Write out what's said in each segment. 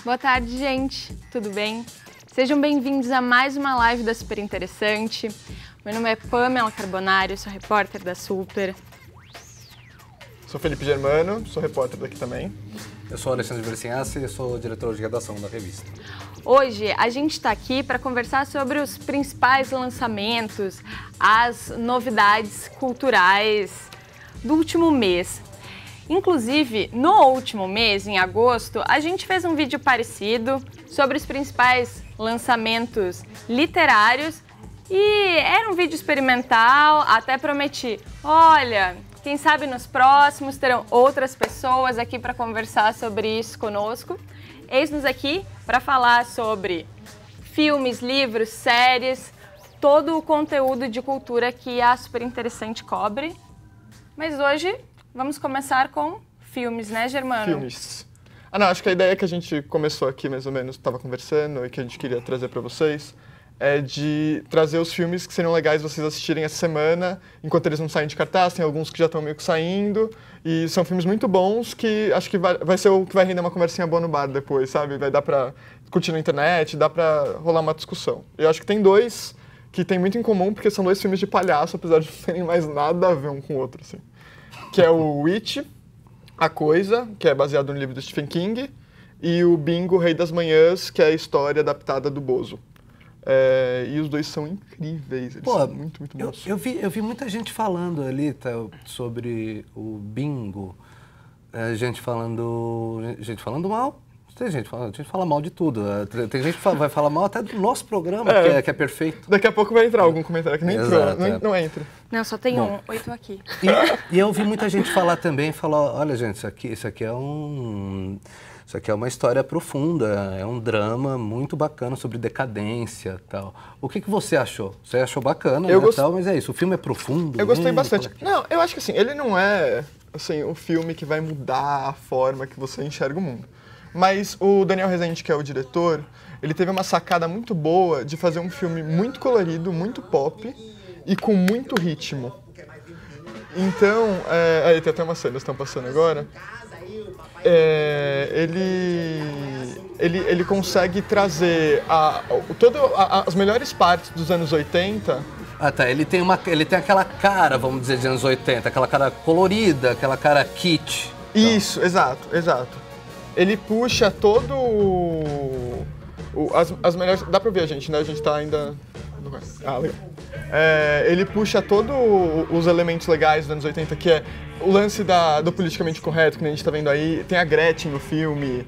Boa tarde, gente. Tudo bem? Sejam bem-vindos a mais uma live da Super Interessante. Meu nome é Pamela Carbonari, sou repórter da Super. Sou Felipe Germano, sou repórter daqui também. Eu sou Alexandre Vercinhassi e sou diretor de redação da revista. Hoje a gente está aqui para conversar sobre os principais lançamentos, as novidades culturais do último mês. Inclusive, no último mês, em agosto, a gente fez um vídeo parecido sobre os principais lançamentos literários e era um vídeo experimental, até prometi, olha, quem sabe nos próximos terão outras pessoas aqui para conversar sobre isso conosco. Eis-nos aqui para falar sobre filmes, livros, séries, todo o conteúdo de cultura que a Super Interessante cobre. Mas hoje vamos começar com filmes, né, Germano? Filmes. Não, acho que a ideia que a gente começou aqui, mais ou menos, estava conversando e que a gente queria trazer para vocês é de trazer os filmes que seriam legais vocês assistirem essa semana, enquanto eles não saem de cartaz. Tem alguns que já estão meio que saindo, e são filmes muito bons que acho que vai ser o que vai render uma conversinha boa no bar depois, sabe? Vai dar pra curtir na internet, dá pra rolar uma discussão. Eu acho que tem dois que tem muito em comum, porque são dois filmes de palhaço, apesar de não terem mais nada a ver um com o outro, assim. Que é o Witch, A Coisa, que é baseado no livro do Stephen King, e o Bingo, Rei das Manhãs, que é a história adaptada do Bozo. E os dois são incríveis, eles são muito, muito bons. Eu vi muita gente falando ali sobre o Bingo, gente falando mal. Tem gente a gente fala mal de tudo. Tem gente que vai falar mal até do nosso programa, que é perfeito. Daqui a pouco vai entrar algum comentário que nem entrou, não entra. Não, só tem um, 8 aqui. E eu ouvi muita gente falar também, olha gente, isso aqui é uma história profunda, é um drama muito bacana sobre decadência e tal. O que você achou? Você achou bacana, tal, mas é isso, o filme é profundo? Eu gostei bastante. Não, eu acho que assim, ele não é um filme que vai mudar a forma que você enxerga o mundo. Mas o Daniel Rezende, que é o diretor, ele teve uma sacada muito boa de fazer um filme muito colorido, muito pop e com muito ritmo. Então, aí tem até umas cenas que estão passando agora. Ele consegue trazer as melhores partes dos anos 80. Ah, tá. Ele tem aquela cara, vamos dizer, de anos 80, aquela cara colorida, aquela cara kitsch. Isso, exato. Ele puxa todo as melhores... Dá pra ver a gente, né? A gente tá ainda... legal. Ele puxa todos os elementos legais dos anos 80, que é o lance do politicamente correto, que a gente tá vendo aí. Tem a Gretchen no filme.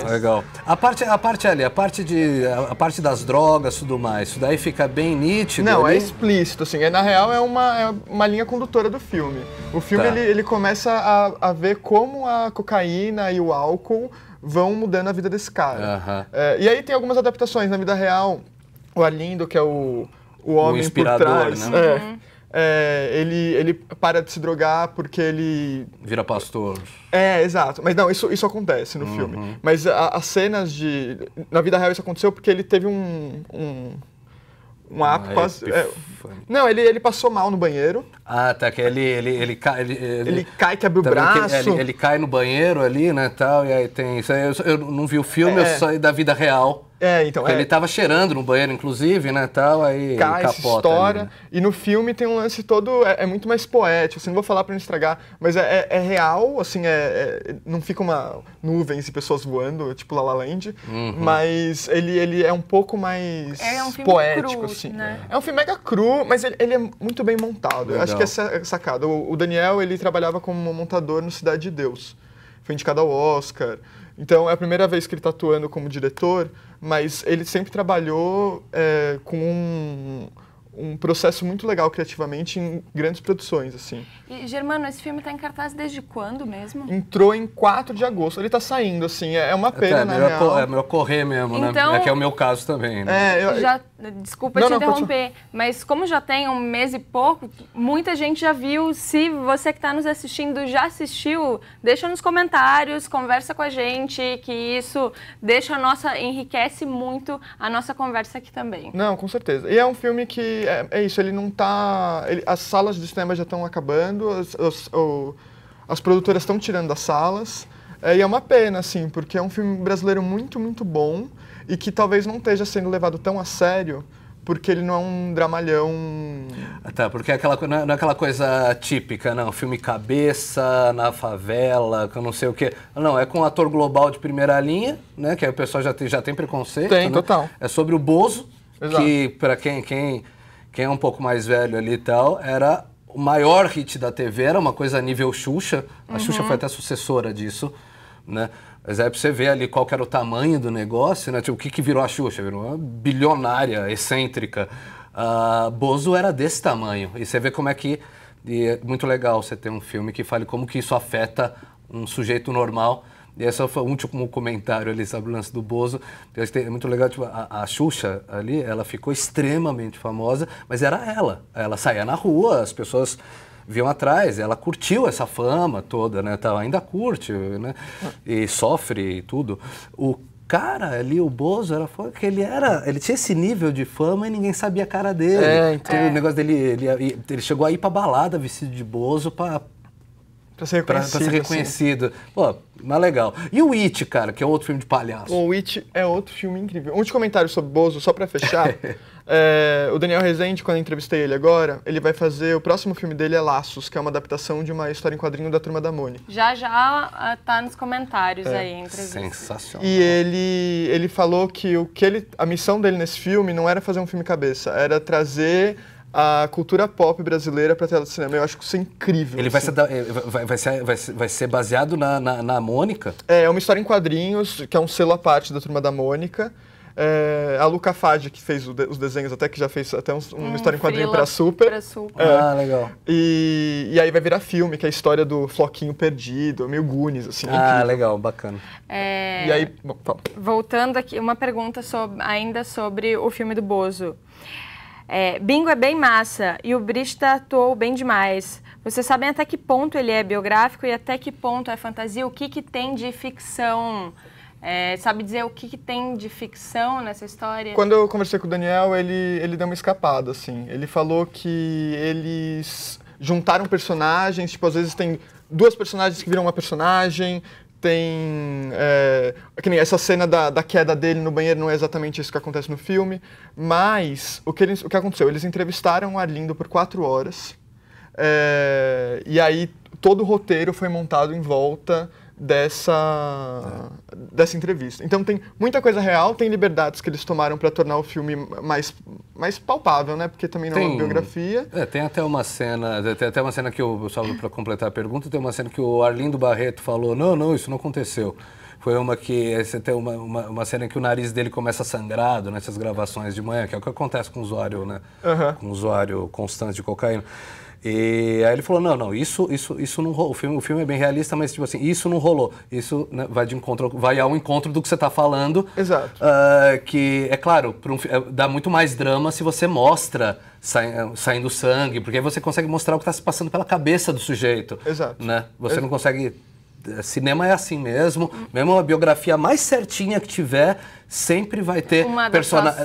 Legal. A parte das drogas e tudo mais, isso daí fica bem nítido? Não, ali? é explícito, assim. Na real, é uma linha condutora do filme. O filme, ele começa a ver como a cocaína e o álcool vão mudando a vida desse cara. E aí tem algumas adaptações na vida real. O Arlindo, que é o homem por trás, né? Ele para de se drogar porque ele... Vira pastor. Exato. Mas não, isso acontece no filme. Mas as cenas de... Na vida real isso aconteceu porque ele teve um ato quase... Não, ele passou mal no banheiro. Ah, tá, que ele cai, quebra o braço. Ele cai no banheiro ali, né, tal, e aí tem... Eu não vi o filme, eu saí da vida real. Então... Ele tava cheirando no banheiro, inclusive, né, tal, aí cai, capota. se estoura, ali, né? E no filme tem um lance todo... É muito mais poético, assim, não vou falar pra não estragar, mas é real, assim, não fica nuvens e pessoas voando, tipo La La Land, mas ele é um pouco mais um filme poético, cru, assim. né? É um filme mega cru, mas ele é muito bem montado. Eu acho que essa é a sacada. O Daniel, ele trabalhava como montador no Cidade de Deus. Foi indicado ao Oscar. Então, é a primeira vez que ele está atuando como diretor, mas ele sempre trabalhou com um processo muito legal criativamente em grandes produções, assim. E, Germano, esse filme está em cartaz desde quando mesmo? Entrou em 4 de agosto. Ele está saindo, assim, é uma pena, na real. É melhor correr mesmo, então, né? Que é o meu caso também, né? Desculpa te interromper, mas como já tem um mês e pouco, muita gente já viu. Se você que está nos assistindo já assistiu, deixa nos comentários, conversa com a gente, que isso enriquece muito a nossa conversa aqui também. Não, com certeza. E é um filme que, isso, ele não tá... as salas de cinema já estão acabando, as produtoras estão tirando das salas, E é uma pena, assim, porque é um filme brasileiro muito, muito bom e que talvez não esteja sendo levado tão a sério, porque ele não é um dramalhão... Tá, porque não é aquela coisa típica, não, filme cabeça, na favela, que eu não sei o quê. Não, é com um ator global de primeira linha, né, que aí o pessoal já tem preconceito. Tem, né? total. É sobre o Bozo, Exato. que para quem é um pouco mais velho ali e tal, era o maior hit da TV, era uma coisa nível Xuxa. A Xuxa foi até sucessora disso, né? Mas aí pra você ver ali qual que era o tamanho do negócio, né? Tipo, o que virou a Xuxa? Virou uma bilionária, excêntrica. Bozo era desse tamanho. E você vê como é que... E é muito legal você ter um filme que fale como que isso afeta um sujeito normal. E esse foi o último comentário ali, sabe, o lance do Bozo. É muito legal, tipo, a Xuxa ali, ela ficou extremamente famosa, mas era ela. Ela saía na rua, as pessoas... viam atrás, ela curtiu essa fama toda, né, tal, ainda curte, né, e sofre e tudo. O cara ali, o Bozo, que ele tinha esse nível de fama e ninguém sabia a cara dele. Então, o negócio dele, ele chegou a ir pra balada vestido de Bozo pra ser reconhecido. Assim. Pô, mas legal. E o It, cara, que é outro filme de palhaço. O It é outro filme incrível. Um de comentário sobre Bozo, só pra fechar. O Daniel Rezende, quando eu entrevistei ele agora, ele vai fazer... O próximo filme dele é Laços, que é uma adaptação de uma história em quadrinho da Turma da Mônica. Já tá nos comentários aí, entrevista. Sensacional. E ele falou que a missão dele nesse filme não era fazer um filme cabeça, era trazer a cultura pop brasileira para a tela do cinema. Eu acho que isso é incrível. Ele assim. vai ser baseado na Mônica? É uma história em quadrinhos, que é um selo à parte da Turma da Mônica. A Luca Fadi, que fez os desenhos, até que já fez até uma história em quadrinho para Super. Legal. E aí vai virar filme, que é a história do Floquinho Perdido, meio Goonies, assim. Legal, bacana. E aí, bom, fala. Voltando aqui, uma pergunta ainda sobre o filme do Bozo. Bingo é bem massa e o Brista atuou bem demais. Vocês sabem até que ponto ele é biográfico e até que ponto é fantasia? O que tem de ficção? Sabe dizer o que tem de ficção nessa história? Quando eu conversei com o Daniel, ele deu uma escapada, assim. Ele falou que eles juntaram personagens, tipo, às vezes tem duas personagens que viram uma personagem, tem... que nem essa cena da queda dele no banheiro não é exatamente isso que acontece no filme, mas o que aconteceu? Eles entrevistaram o Arlindo por 4 horas, e aí todo o roteiro foi montado em volta dessa entrevista. Então tem muita coisa real, tem liberdades que eles tomaram para tornar o filme mais palpável, né? Porque também não é uma biografia. Tem até uma cena que só para completar a pergunta, tem uma cena que o Arlindo Barreto falou, não, isso não aconteceu. Foi uma que você tem uma cena em que o nariz dele começa a sangrar nessas gravações de manhã, que é o que acontece com o usuário, né? Com o usuário constante de cocaína. E aí ele falou, não, isso não rolou. O filme é bem realista, mas tipo assim, isso não rolou. Isso, né, vai ao encontro do que você está falando. Exato. Que, é claro, dá muito mais drama se você mostra saindo sangue, porque aí você consegue mostrar o que está se passando pela cabeça do sujeito. Exato. Né? Você não consegue... Cinema é assim mesmo a biografia mais certinha que tiver, sempre vai ter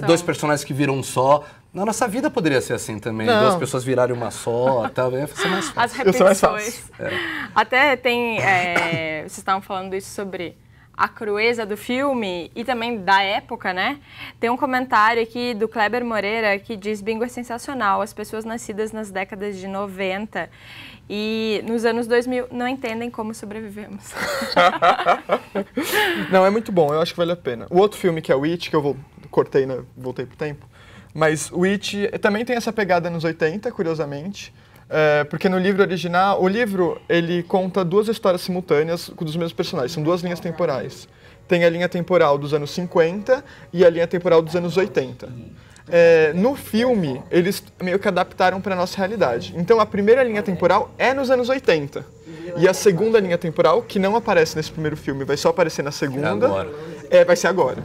dois personagens que viram um só. Na nossa vida poderia ser assim também, duas pessoas virarem uma só, tal, ia ser mais fácil. As repetições. Até tem, vocês estavam falando isso sobre a crueza do filme e também da época, né? Tem um comentário aqui do Kleber Moreira que diz: Bingo é sensacional, as pessoas nascidas nas décadas de 90 e nos anos 2000 não entendem como sobrevivemos. Não, é muito bom, eu acho que vale a pena. O outro filme que é o It, que eu cortei, né, voltei pro tempo, mas o It também tem essa pegada nos 80, curiosamente, porque no livro original, o livro ele conta duas histórias simultâneas dos mesmos personagens, são duas linhas temporais. Tem a linha temporal dos anos 50 e a linha temporal dos anos 80. No filme, eles meio que adaptaram para a nossa realidade. Então, a primeira linha temporal é nos anos 80. E a segunda linha temporal, que não aparece nesse primeiro filme, vai só aparecer na segunda. Vai ser agora.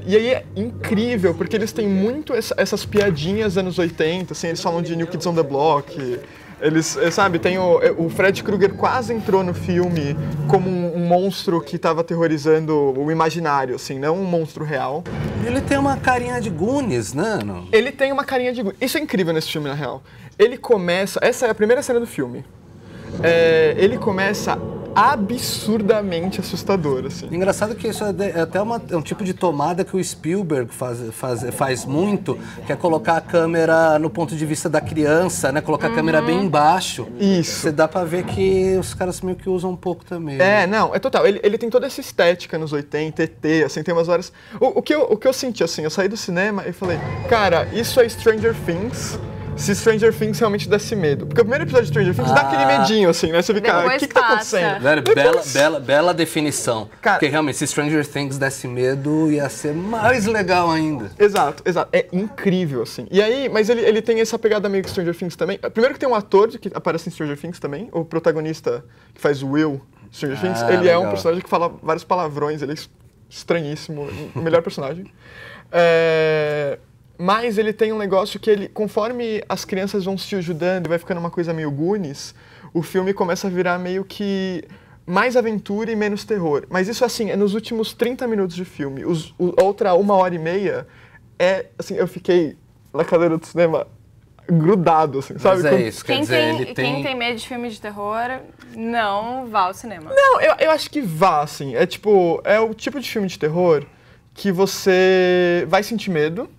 E aí é incrível, porque eles têm muito essas piadinhas anos 80, assim, eles falam de New Kids on the Block. Eles, sabe, tem o Fred Krueger quase entrou no filme como um monstro que estava aterrorizando o imaginário, assim, não um monstro real. Ele tem uma carinha de Goonies, né? Ele tem uma carinha de Goonies. Isso é incrível nesse filme, na real. Ele começa... Essa é a primeira cena do filme. Ele começa absurdamente assustador, assim. Engraçado que isso é até um tipo de tomada que o Spielberg faz muito, que é colocar a câmera no ponto de vista da criança, né? Colocar a câmera bem embaixo. Isso. Você dá pra ver que os caras meio que usam um pouco também. Não, é total. Ele tem toda essa estética nos 80, ET, assim, tem umas horas... O que eu senti, assim, eu saí do cinema e falei, cara, isso é Stranger Things... Se Stranger Things realmente desse medo. Porque o primeiro episódio de Stranger Things dá aquele medinho, assim, né? Você fica, o que tá acontecendo? Bela definição. Cara, porque realmente, se Stranger Things desse medo, ia ser mais legal ainda. Exato. É incrível, assim. E aí, mas ele tem essa pegada meio que Stranger Things também. Primeiro que tem um ator que aparece em Stranger Things também, o protagonista que faz o Will Stranger Things, ele legal. É um personagem que fala vários palavrões, ele é estranhíssimo, o melhor personagem. Mas ele tem um negócio que ele, conforme as crianças vão se ajudando e vai ficando uma coisa meio Goonies, o filme começa a virar meio que mais aventura e menos terror. Mas isso, assim, é nos últimos 30 minutos de filme. Outra 1h30 assim, eu fiquei na cadeira do cinema grudado, assim, sabe? Mas é isso, quer dizer, quem tem medo de filme de terror, não vá ao cinema. Não, eu acho que vá, assim. É o tipo de filme de terror que você vai sentir medo,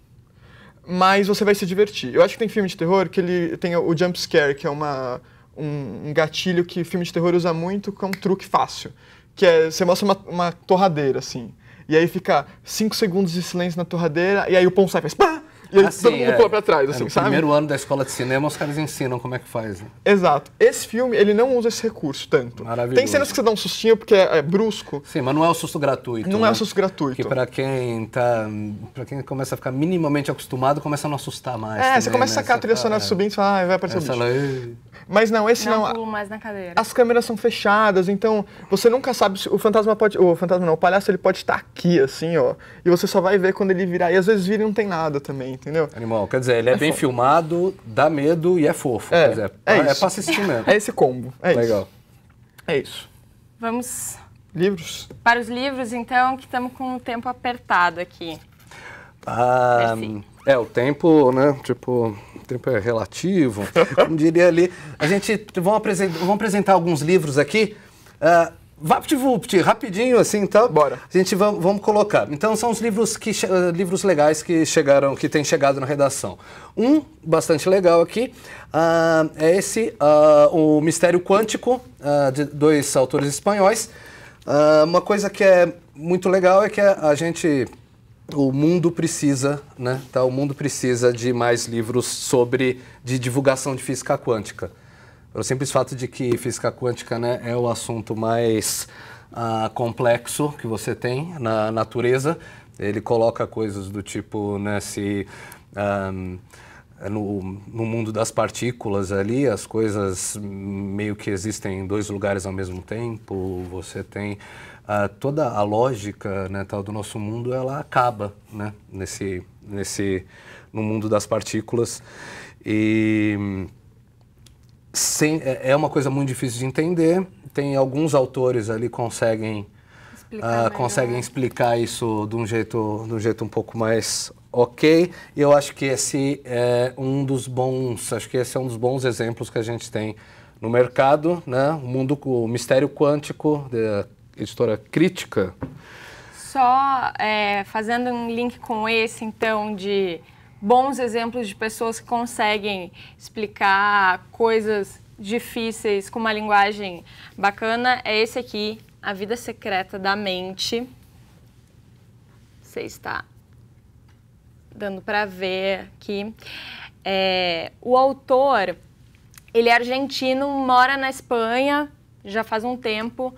mas você vai se divertir. Eu acho que tem filme de terror que ele tem o jump scare, que é um gatilho que filme de terror usa muito, que é um truque fácil. Que é, você mostra uma torradeira, assim, e aí fica 5 segundos de silêncio na torradeira, e aí o pão sai e faz pá! E aí todo mundo pula pra trás, assim, sabe? No primeiro ano da escola de cinema, os caras ensinam como é que faz. Né? Exato. Esse filme, ele não usa esse recurso tanto. Maravilhoso. Tem cenas que você dá um sustinho porque é brusco. Sim, mas não é o susto gratuito. Não é o susto gratuito. Que pra quem começa a ficar minimamente acostumado, começa a não assustar mais. Também, você começa a sacar a trilha sonora subindo e fala, vai aparecer o bicho. Mas não, esse não. Não pulo mais na cadeira. As câmeras são fechadas, então você nunca sabe se o fantasma pode... O fantasma não, o palhaço ele pode estar aqui, assim, ó. E você só vai ver quando ele virar. E às vezes vira e não tem nada também, entendeu? Animal, quer dizer, ele é bem filmado, dá medo e é fofo. Quer dizer, é pra assistir mesmo. É esse combo, Legal. Isso. É isso. Vamos... Livros? Para os livros, então, que estamos com o tempo apertado aqui. O tempo, né, tipo... O tempo é relativo, como diria ali. A gente vamos apresentar alguns livros aqui. VaptVupt, rapidinho assim, então. Bora. A gente vamos colocar. Então são os livros livros legais que têm chegado na redação. Um bastante legal aqui é esse, o Mistério Quântico, de 2 autores espanhóis. Uma coisa que é muito legal é que o mundo precisa, né? Tá? O mundo precisa de mais livros de divulgação de física quântica. Pelo simples fato de que física quântica, né, é o assunto mais complexo que você tem na natureza. Ele coloca coisas do tipo, né, se no mundo das partículas ali, as coisas meio que existem em 2 lugares ao mesmo tempo. Você tem toda a lógica, né, tal do nosso mundo, ela acaba, né, no mundo das partículas. E é uma coisa muito difícil de entender. Tem alguns autores ali que conseguem explicar isso de um jeito um pouco mais ok. E eu acho que esse é um dos bons exemplos que a gente tem no mercado, né? O Mistério Quântico, da editora Crítica. Só fazendo um link com esse, então, de bons exemplos de pessoas que conseguem explicar coisas difíceis com uma linguagem bacana, é esse aqui, A Vida Secreta da Mente. Você está dando para ver aqui. O autor, ele é argentino, mora na Espanha já faz um tempo.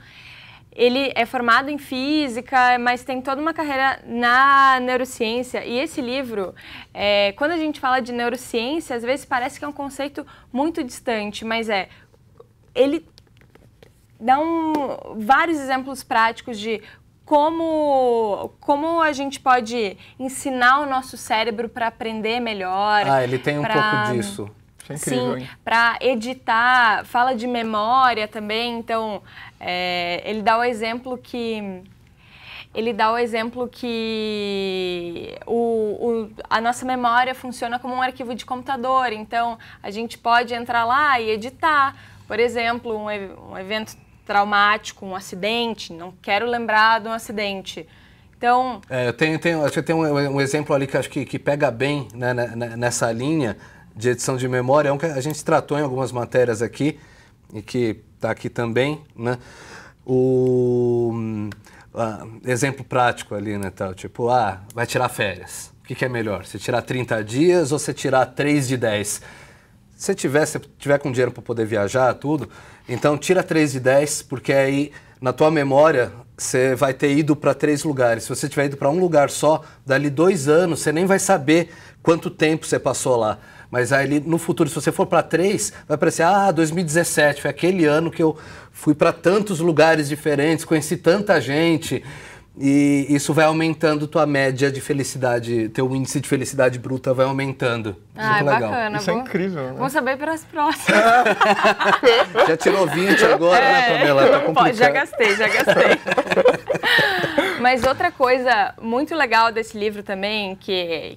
Ele é formado em física, mas tem toda uma carreira na neurociência. E esse livro, quando a gente fala de neurociência, às vezes parece que é um conceito muito distante, mas ele dá vários exemplos práticos de como a gente pode ensinar o nosso cérebro para aprender melhor. Ele tem um pouco disso. É incrível, sim, para editar, fala de memória também, então ele dá o exemplo que a nossa memória funciona como um arquivo de computador, então a gente pode entrar lá e editar, por exemplo, um evento traumático, um acidente, não quero lembrar de um acidente. Então... acho que tem um exemplo ali que acho que pega bem, né, nessa linha de edição de memória, é um que a gente tratou em algumas matérias aqui, e que está aqui também, né? Exemplo prático ali, né, tal, tipo, vai tirar férias. O que é melhor? Você tirar 30 dias ou você tirar 3 de 10? Se tiver com dinheiro para poder viajar, tudo, então tira 3 de 10, porque aí na tua memória você vai ter ido para 3 lugares. Se você tiver ido para um lugar só, dali 2 anos, você nem vai saber quanto tempo você passou lá. Mas aí no futuro, se você for para 3, vai parecer, 2017, foi aquele ano que eu fui para tantos lugares diferentes, conheci tanta gente. E isso vai aumentando tua média de felicidade, teu índice de felicidade bruta vai aumentando. Isso é legal. Bacana. Isso é incrível, né? Vamos saber para as próximas. Já tirou 20 agora, né, Pamela? Tá complicado. Já gastei. Mas outra coisa muito legal desse livro também, que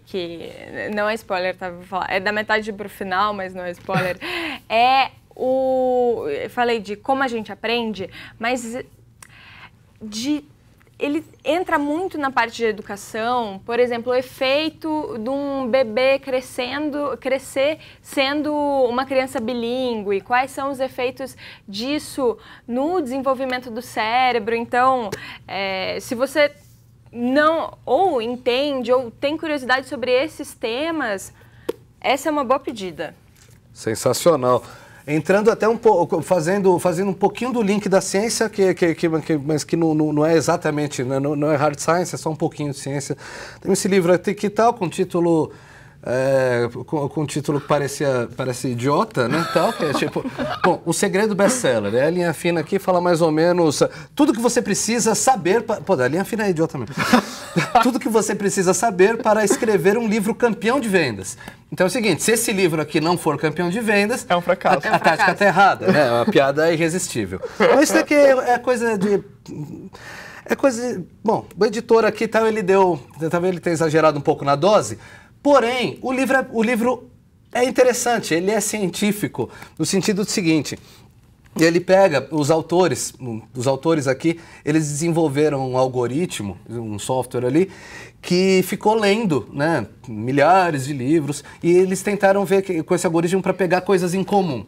não é spoiler, tá? Vou falar, é da metade pro final, mas não é spoiler, eu falei de como a gente aprende, mas ele entra muito na parte de educação, por exemplo, o efeito de um bebê crescer sendo uma criança bilíngue, quais são os efeitos disso no desenvolvimento do cérebro. Então, se você não ou entende ou tem curiosidade sobre esses temas, essa é uma boa pedida. Sensacional. Entrando até um pouco, fazendo um pouquinho do link da ciência, mas que não é exatamente, não é hard science, é só um pouquinho de ciência. Tem esse livro aqui que tal, com título que parece idiota, né, tal, que é tipo, bom, O Segredo Best-Seller, a linha fina aqui fala mais ou menos tudo que você precisa saber, a linha fina é idiota mesmo, tudo que você precisa saber para escrever um livro campeão de vendas. Então é o seguinte, se esse livro aqui não for campeão de vendas, é um fracasso. A tática está errada, né, a piada é irresistível. Mas isso daqui é coisa de... Bom, o editor aqui, talvez ele tenha exagerado um pouco na dose. Porém, o livro é interessante, ele é científico, no sentido do seguinte, ele pega os autores aqui, eles desenvolveram um algoritmo, um software ali, que ficou lendo, né, milhares de livros, e eles tentaram ver com esse algoritmo para pegar coisas em comum.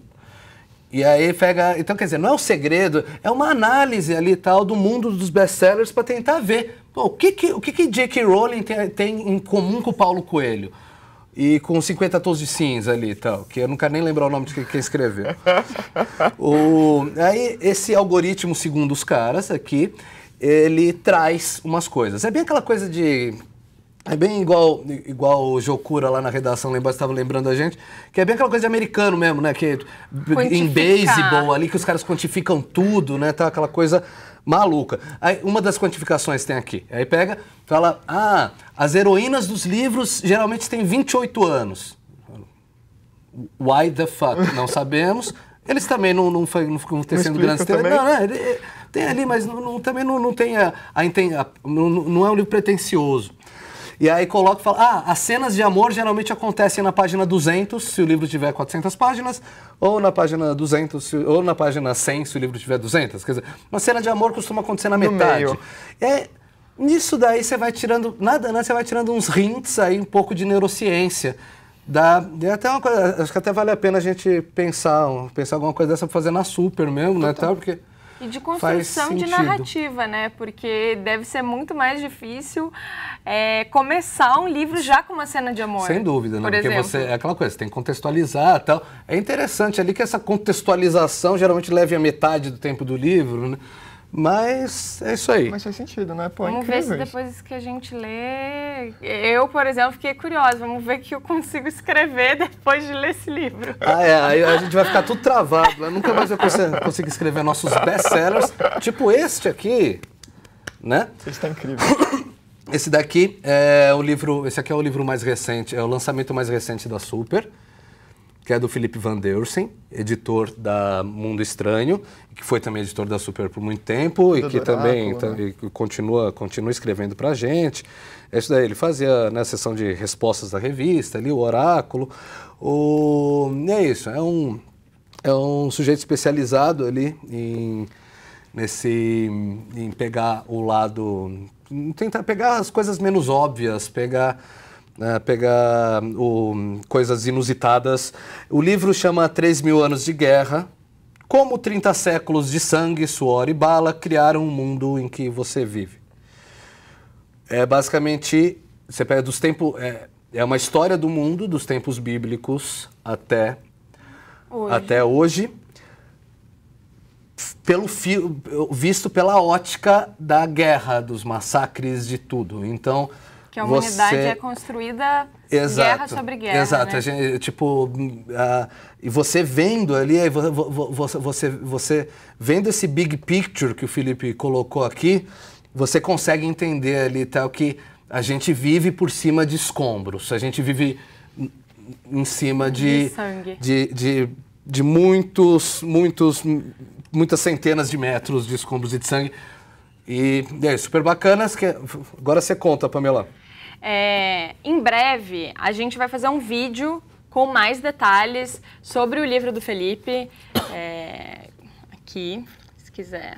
E aí pega, então quer dizer, não é um segredo, é uma análise ali tal do mundo dos best-sellers para tentar ver o que J.K. Rowling tem em comum com o Paulo Coelho e com 50 Tons de Cinza ali e tal, que eu não quero nem lembrar o nome de quem escreveu. Aí esse algoritmo, segundo os caras aqui, ele traz umas coisas. É bem aquela coisa de... É bem igual o Jokura lá na redação, estava lembrando a gente, que é bem aquela coisa de americano mesmo, né? Que em beisebol ali, que os caras quantificam tudo, né? Tá aquela coisa maluca. Aí, uma das quantificações tem aqui. Aí pega, fala, as heroínas dos livros geralmente têm 28 anos. Why the fuck? Não sabemos. Eles também não ficam tecendo grandes temas. Não, tem ali, mas também não tem não é um livro pretencioso. E aí coloca e fala, as cenas de amor geralmente acontecem na página 200, se o livro tiver 400 páginas, ou na página 200, ou na página 100, se o livro tiver 200. Quer dizer, uma cena de amor costuma acontecer na metade. Nisso daí você vai tirando, você vai tirando uns hints aí, um pouco de neurociência. Até uma coisa, acho que até vale a pena a gente pensar alguma coisa dessa pra fazer na Super mesmo, né, tal, porque... E de construção de narrativa, né? Porque deve ser muito mais difícil começar um livro já com uma cena de amor. Sem dúvida, né? Porque exemplo. é aquela coisa, você tem que contextualizar e tal. É interessante ali que essa contextualização geralmente leve a metade do tempo do livro, né? Mas é isso aí. Mas faz sentido, né? Pô, vamos ver se depois que a gente lê... Eu, por exemplo, fiquei curiosa. Vamos ver o que eu consigo escrever depois de ler esse livro. Aí a gente vai ficar tudo travado. Né? Nunca mais eu consigo escrever nossos best-sellers, tipo este aqui, né? Esse está incrível. Esse daqui é o livro... Esse aqui é o livro mais recente, é o lançamento mais recente da Super, que é do Philip Van Deursen, editor da Mundo Estranho, que foi também editor da Super por muito tempo e que também continua escrevendo pra gente. É isso daí, ele fazia na sessão de respostas da revista, ali, o Oráculo. É isso, é um sujeito especializado ali em pegar o lado, tentar pegar as coisas menos óbvias, pegar coisas inusitadas. O livro chama 3.000 Anos de Guerra, como 30 séculos de sangue, suor e bala criaram um mundo em que você vive. É basicamente, você pega dos tempos, é uma história do mundo, dos tempos bíblicos até hoje, visto pela ótica da guerra, dos massacres, de tudo. Então, que a humanidade é construída guerra sobre guerra. Exato. Né? E você vendo ali, você vendo esse big picture que o Felipe colocou aqui, você consegue entender ali tal que a gente vive por cima de escombros, a gente vive em cima de sangue. De muitas centenas de metros de escombros e de sangue. E é super bacanas. Agora você conta, Pamela. Em breve, a gente vai fazer um vídeo com mais detalhes sobre o livro do Felipe. Aqui, se quiser.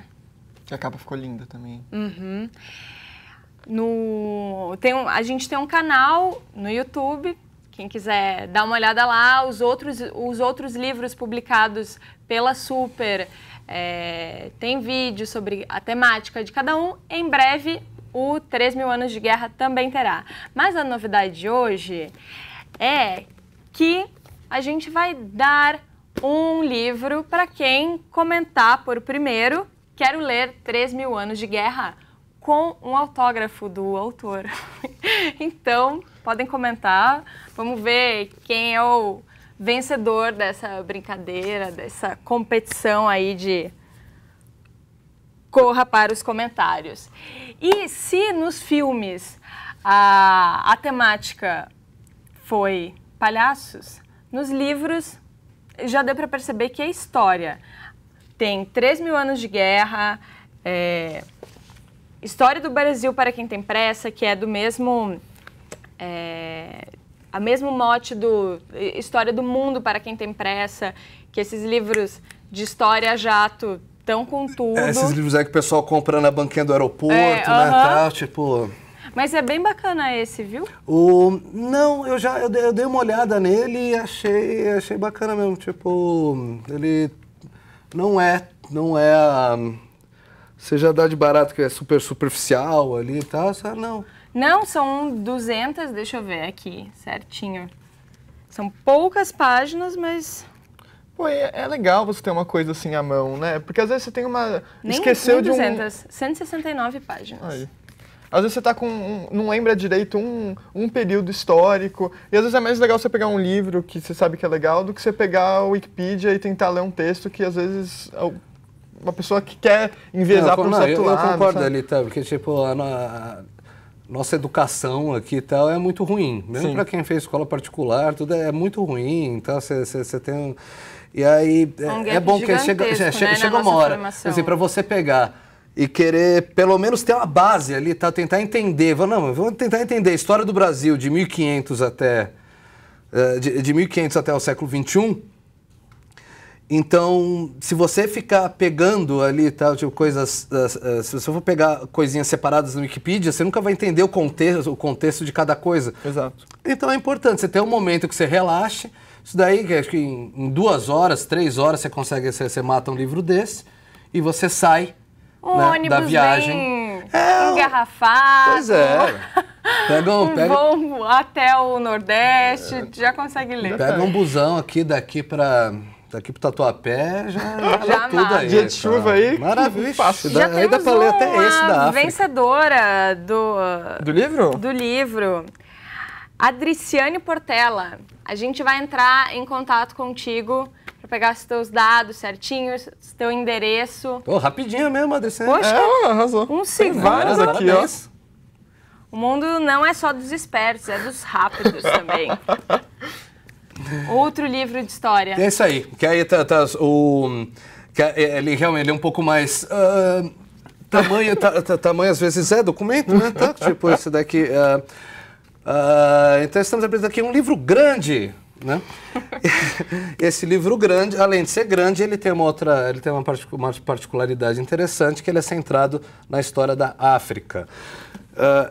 Que a capa ficou linda também. Uhum. A gente tem um canal no YouTube. Quem quiser dar uma olhada lá, os outros livros publicados pela Super, tem vídeo sobre a temática de cada um. Em breve, o 3.000 Anos de Guerra também terá. Mas a novidade de hoje é que a gente vai dar um livro para quem comentar por primeiro, quero ler 3.000 Anos de Guerra, com um autógrafo do autor. Então, podem comentar. Vamos ver quem é o vencedor dessa brincadeira, dessa competição aí de corra para os comentários. E se nos filmes a temática foi palhaços, nos livros já deu para perceber que é história. Tem 3.000 Anos de Guerra, História do Brasil para quem tem pressa, que é do mesmo... a mesmo mote do História do Mundo para quem tem pressa, que esses livros de história jato estão com tudo. Esses livros aí que o pessoal compra na banquinha do aeroporto, né, tal, tipo... Mas é bem bacana esse, viu? Não, eu dei uma olhada nele e achei bacana mesmo, tipo, ele não é você já dá de barato que é super superficial ali e tal, sabe? Não. Não, são 200, deixa eu ver aqui, certinho. São poucas páginas, mas... Pô, é legal você ter uma coisa assim à mão, né? Porque às vezes você tem uma... Nem 200, 169 páginas. Aí. Às vezes você tá não lembra direito um período histórico, e às vezes é mais legal você pegar um livro que você sabe que é legal do que você pegar o Wikipedia e tentar ler um texto que às vezes... Uma pessoa que quer enviesar para um certo lado. Eu concordo sabe? Ali, tá? Porque, tipo, a nossa educação aqui e tal é muito ruim. Mesmo para quem fez escola particular, tudo é muito ruim. Então, você tem... E aí, é bom que chega uma hora, assim, para você pegar e querer, pelo menos, ter uma base ali, tá? Tentar entender. Não, vou tentar entender a história do Brasil de 1500 até... de 1500 até o século XXI. Então, se você ficar pegando ali, tal, tipo, coisas... se você for pegar coisinhas separadas no Wikipedia, você nunca vai entender o contexto de cada coisa. Exato. Então, é importante você ter um momento que você relaxe. Isso daí, que acho que em 2 horas, 3 horas, você mata um livro desse e você sai da viagem. Engarrafado. Pois é. Vão até o Nordeste, já consegue ler. Pega um busão daqui pro Tatuapé, já tudo aí. Dia de chuva aí. Maravilha. Aí dá pra ler até esse da África. Vencedora do livro? Do livro. Adriciane Portela. A gente vai entrar em contato contigo para pegar os teus dados certinhos, teu endereço. Rapidinho mesmo, Adriciane. Poxa, arrasou. Um segundo. Tem várias aqui, ó. O mundo não é só dos espertos, é dos rápidos também. Outro livro de história. É isso aí. Que aí ele realmente é um pouco mais... tamanho às vezes é documento, né? Tá? Tipo esse daqui. Então estamos apresentando aqui um livro grande. né? Esse livro grande, além de ser grande, ele tem uma particularidade interessante, que ele é centrado na história da África.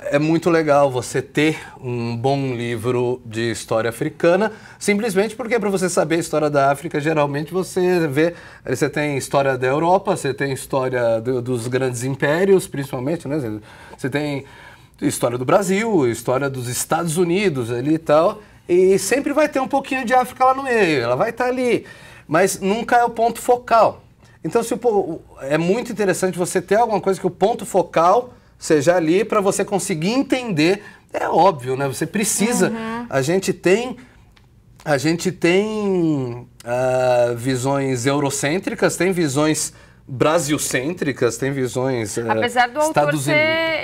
É muito legal você ter um bom livro de história africana, simplesmente porque para você saber a história da África, geralmente você tem história da Europa, você tem história dos grandes impérios, principalmente, né? Você tem história do Brasil, história dos Estados Unidos ali e tal, e sempre vai ter um pouquinho de África lá no meio, ela vai estar ali, mas nunca é o ponto focal. Então, é muito interessante você ter alguma coisa que o ponto focal seja ali para você conseguir entender. É óbvio, né? Você precisa. A gente tem visões eurocêntricas, tem visões brasilcêntricas, tem visões apesar do autor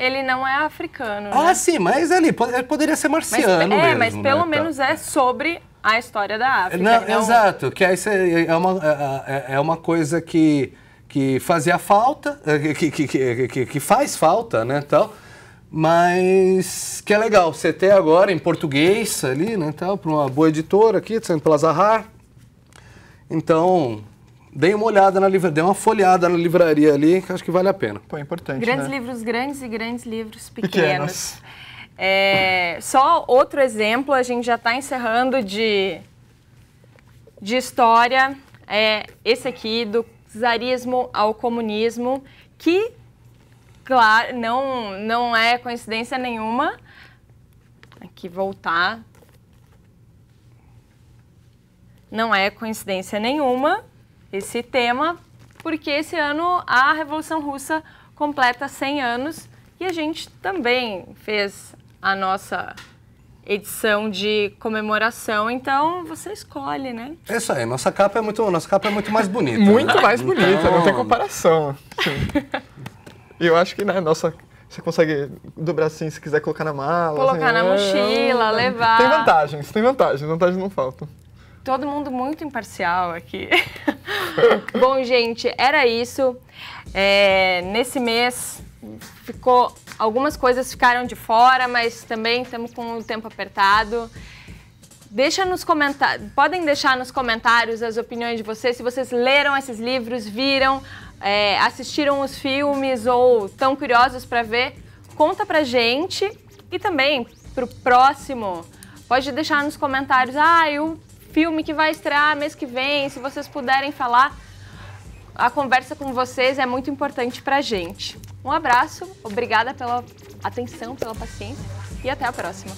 ele não é africano, né? Sim, mas ele poderia ser marciano mesmo. Mas pelo menos é sobre a história da África. Não, exato, que aí é uma coisa que fazia falta, que faz falta, né, tal, mas que é legal você ter agora em português ali, né, tal, para uma boa editora aqui, sendo pela Zahar. Então, dei uma olhada dei uma folhada na livraria ali, que acho que vale a pena. Pô, é importante, grandes né? livros grandes e grandes livros pequenos. Só outro exemplo, a gente já está encerrando de história, esse aqui, do Czarismo ao Comunismo, que, claro, não é coincidência nenhuma. Aqui, voltar. Não é coincidência nenhuma esse tema, porque esse ano a Revolução Russa completa 100 anos e a gente também fez a nossa edição de comemoração, então você escolhe, né? É isso aí, nossa capa é muito mais bonita. Muito né? mais bonita, não tem comparação. E eu acho que, né, você consegue dobrar assim, se quiser colocar na mala. Colocar na mochila, levar. Tem vantagens não faltam. Todo mundo muito imparcial aqui. Bom, gente, era isso. Nesse mês algumas coisas ficaram de fora, mas também estamos com o tempo apertado. Podem deixar nos comentários as opiniões de vocês, se vocês leram esses livros, viram, assistiram os filmes ou estão curiosos para ver, conta pra gente. E também, pro próximo, pode deixar nos comentários, o filme que vai estrear mês que vem, se vocês puderem falar. A conversa com vocês é muito importante pra gente. Um abraço, obrigada pela atenção, pela paciência e até a próxima.